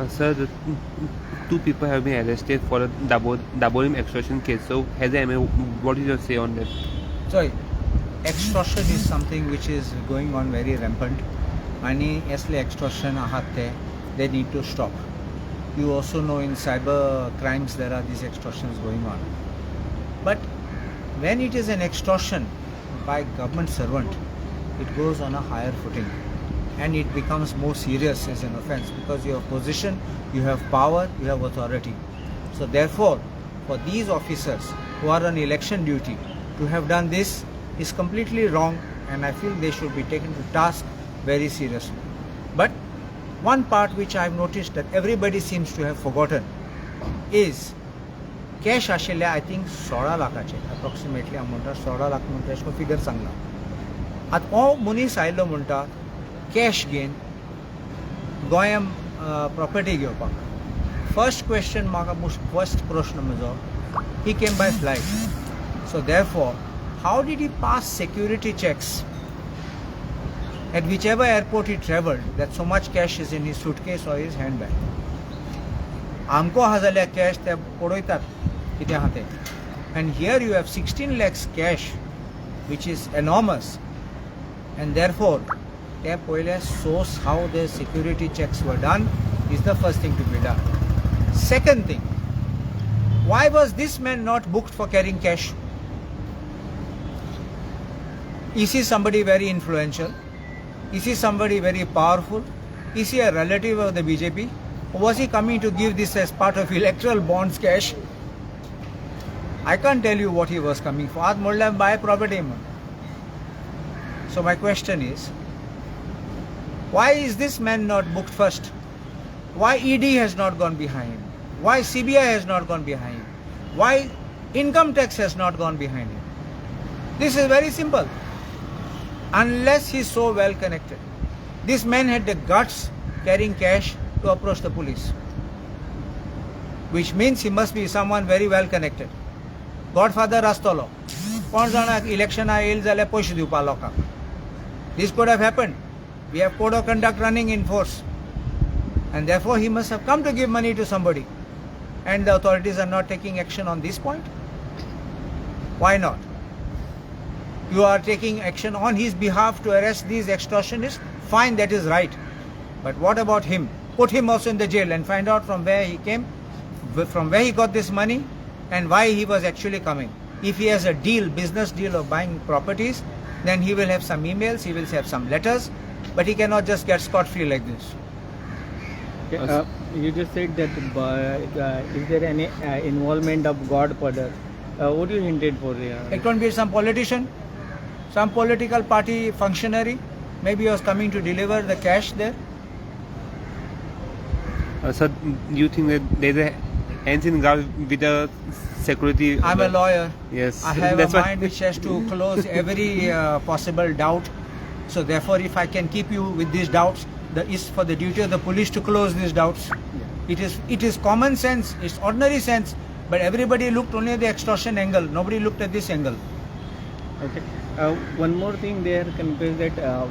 Sir, two people have been arrested for a Dabolim extortion case. So, as a MLA, what is your say on that? So, extortion is something which is going on very rampant. Many extortion they need to stop. You also know in cyber crimes there are these extortions going on. But when it is an extortion by government servant, it goes on a higher footing and it becomes more serious as an offense because you have position, you have power, you have authority. So therefore, for these officers who are on election duty to have done this is completely wrong, and I feel they should be taken to task very seriously. But one part which I have noticed that everybody seems to have forgotten is cash आशिल्ले I think 16 लाखाचे approximately म्हणटा 16 लाख म्हणटा अशें figure Sangla. आतां हो मनीस आयलो म्हणटा कॅश घेवन गोंयां प्रॉपर्टी घेवपाक. फर्स्ट क्वेश्चन म्हाका फर्स्ट प्रश्न म्हजो, he came by flight. So therefore how did he pass security checks at whichever airport he traveled, that so much cash is in his suitcase or his handbag? आमको आहा जाल्यार cash ते पळयतात कितें आहा तें. And here you have 16 lakhs cash, which is enormous, and therefore they पहिले source how the security checks were done is the first thing to be done. Second thing, why was this man not booked for carrying cash? Is he somebody very influential? Is he somebody very powerful? Is he a relative of the BJP? Or was he coming to give this as part of electoral bonds cash? I can't tell you what he was coming for. Aaj modla buy property. So my question is, why is this man not booked first? Why ED has not gone behind him? Why CBI has not gone behind him? Why income tax has not gone behind him? This is very simple. Unless he is so well connected. This man had the guts carrying cash to approach the police, which means he must be someone very well connected. Godfather Rastolo. कोण जाणा इलेक्शना येयले जाल्यार पयशे दिवपा लोकांक. This could have happened. We have code of conduct running in force, and therefore he must have come to give money to somebody, and the authorities are not taking action on this point. Why not? You are taking action on his behalf to arrest these extortionists. Fine, that is right. But what about him? Put him also in the jail and find out from where he came, from where he got this money, and why he was actually coming. If he has a deal, business deal of buying properties, then he will have some emails, he will have some letters, but he cannot just get scot-free like this. Okay, you just said that is there any involvement of godfather? What do you hinted for? It can be some politician, some political party functionary. Maybe he was coming to deliver the cash there. Sir, do you think that there's a hands in glove with the security? I'm a lawyer. Yes. I have a mind which has to close every possible doubt. So therefore, if I can keep you with these doubts, it's for the duty of the police to close these doubts. Yeah. It is common sense, it's ordinary sense, but everybody looked only at the extortion angle. Nobody looked at this angle. Okay. One more thing they are confused that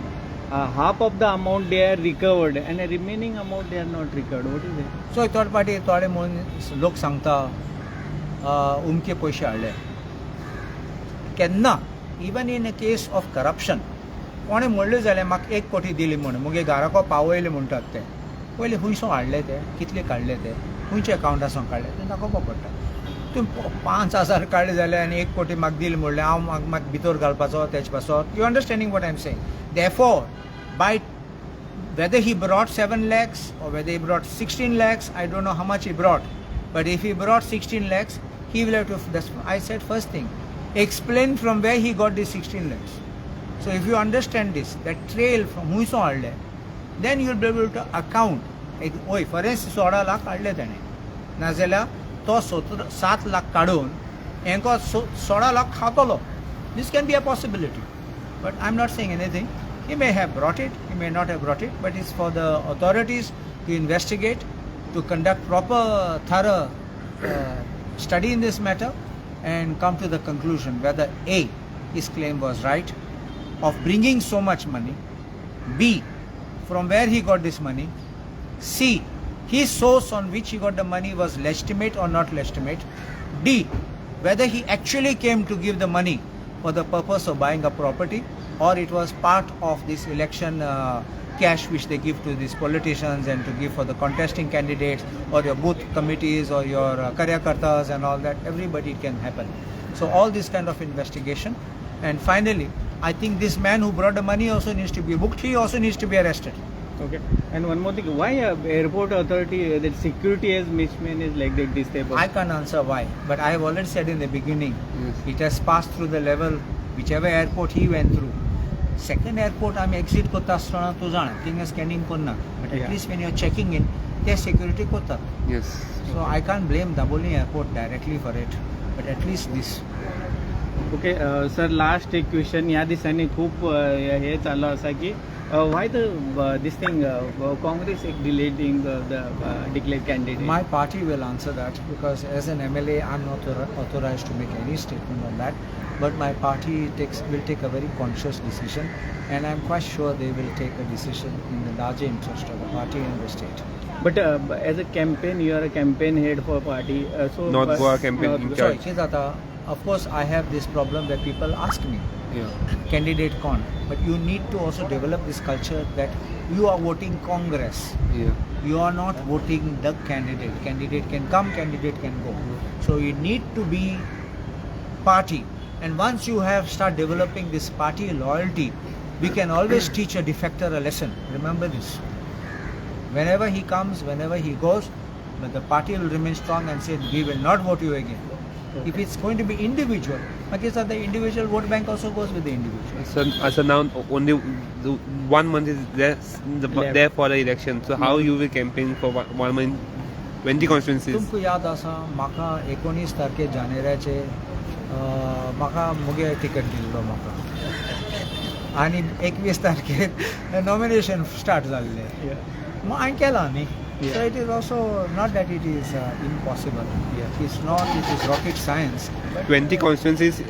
half of the amount they are recovered and the remaining amount they are not recovered. What is it? So third party थोडे लोक सांगता उमके पयशे हाडले. केन्ना even in a case of corruption कोणे म्हणलें जाल्यार म्हाका 1 कोटी दिली म्हणून मुगे घराको पावयले म्हणटात ते पयलीं खुंयसो हाडले ते, कितले काडले ते, खुंयच्या अकावंटासून काडले ते दाखोवपा पडटा. तुमी 5,000 काडले जाल्यार आनी 1 कोटी म्हाका दिली म्हणल्यार हांव म्हाका भितर घालपाचो तेजपाचो. You understanding what I am saying? Therefore, by whether he brought 7 lakhs or whether he brought 16 lakhs, I don't know how much he brought. But if he brought 16 lakhs, he will have to, that's, I said first thing, explain from where he got these 16 lakhs. So if you understand this, that trail from who saw all then you'll be able to account. Oi, for instance, 16 lakh काढले त्याने. नाजाल्यार तो 7 lakh काढून Hancko 16 lakh खातलो. This can be a possibility. But I'm not saying anything. He may have brought it, he may not have brought it, but it's for the authorities to investigate, to conduct proper, thorough study in this matter and come to the conclusion whether A, his claim was right of bringing so much money, B, from where he got this money, C, his source on which he got the money was legitimate or not legitimate. D, whether he actually came to give the money for the purpose of buying a property, or it was part of this election cash which they give to these politicians and to give for the contesting candidates or your booth committees or your karyakartas and all that. Everybody can happen. So all this kind of investigation. And finally, I think this man who brought the money also needs to be booked. He also needs to be arrested. Okay. And one more thing, why airport authority, that security as misman is like that disabled? I can't answer why, but I have already said in the beginning, Yes. it has passed through the level, whichever airport he went through. Second airport, I am exit kota asthana to jana, thing scanning konna. But Yeah. at least when you are checking in, there security kota. Yes. So I can't blame Dabolim airport directly for it, but at least this. Okay sir last एक question या दिसांनी खूप हे चालू आसा की why the this thing Congress एक deleting the declared candidate My party will answer that because as an MLA, I'm not authorized to make any statement on that. But my party will take a very conscious decision, and I'm quite sure they will take a decision in the larger interest of the party and the state. But as a campaign, you are a campaign head for party. So North Goa campaign in Sorry, charge. Kedata, of course, I have this problem that people ask me, Yeah. candidate con, but you need to also develop this culture that you are voting Congress. Yeah. You are not voting the candidate. Candidate can come, candidate can go. So you need to be party. And once you have start developing this party loyalty, we can always teach a defector a lesson. Remember this. Whenever he comes, whenever he goes, but the party will remain strong and say, we will not vote you again. If it's going to be individual, okay, so the individual vote bank also goes with the individual. So now only 1 month is there, Left. there for the election. So how you will campaign for 1 month, 20 constituencies? तुमको याद आसा म्हाका 19 तारखे जानेराचे म्हाका मुगे ticket दिल्लो म्हाका आनी 21 तारखेर नॉमिनेशन स्टार्ट जाल्लें मग हांवें केलां न्ही Yeah. So it is also not that it is impossible. It's not, it is rocket science. 20 constituencies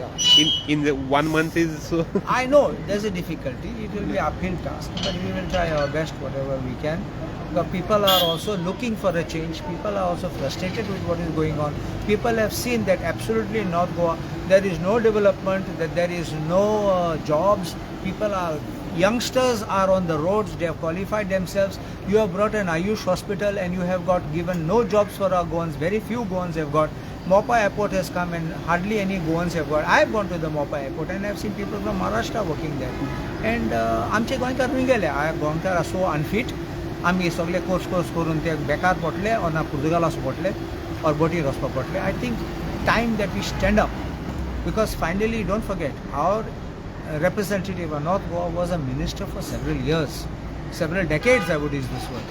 in the 1 month is so. I know there's a difficulty. It will be an uphill task, but we will try our best whatever we can. The people are also looking for a change. People are also frustrated with what is going on. People have seen that absolutely in North Goa there is no development, that there is no jobs. People are, youngsters are on the roads. They have qualified themselves. You have brought an Ayush hospital and you have got given no jobs for our Goans. Very few Goans have got. Mopa airport has come and hardly any Goans have got. I have gone to the Mopa airport and I have seen people from Maharashtra working there. And आमचे गोंयकार खंय गेले? गोंयकार are so unfit. आमी सगळे course करून ते बेकार पडले और ना पुर्तुगाल वचूं पडले और बोटीर वचपाक पडले. I think time that we stand up, because finally don't forget our representative of North Goa was a minister for several years, several decades I would use this word,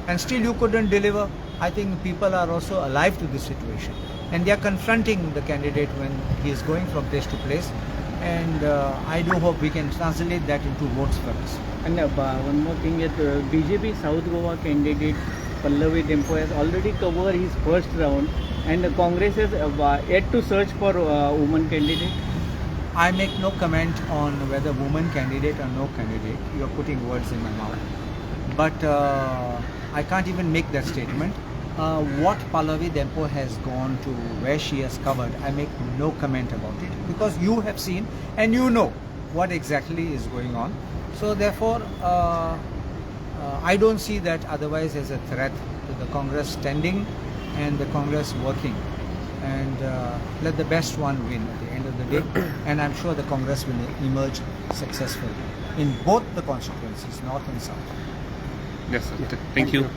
and still you couldn't deliver. I think people are also alive to this situation and they are confronting the candidate when he is going from place to place, and I do hope we can translate that into votes for us. And one more thing, that BJP South Goa candidate Pallavi Tempo has already covered his first round, and Congress has yet to search for woman candidate. I make no comment on whether woman candidate or no candidate. You are putting words in my mouth. But I can't even make that statement. What Pallavi Dempo has gone to, where she has covered, I make no comment about it. Because you have seen and you know what exactly is going on. So therefore, I don't see that otherwise as a threat to the Congress standing and the Congress working. And let the best one win at the end of the day. And I'm sure the Congress will emerge successful in both the constituencies, North and South. Yes, sir. Thank you.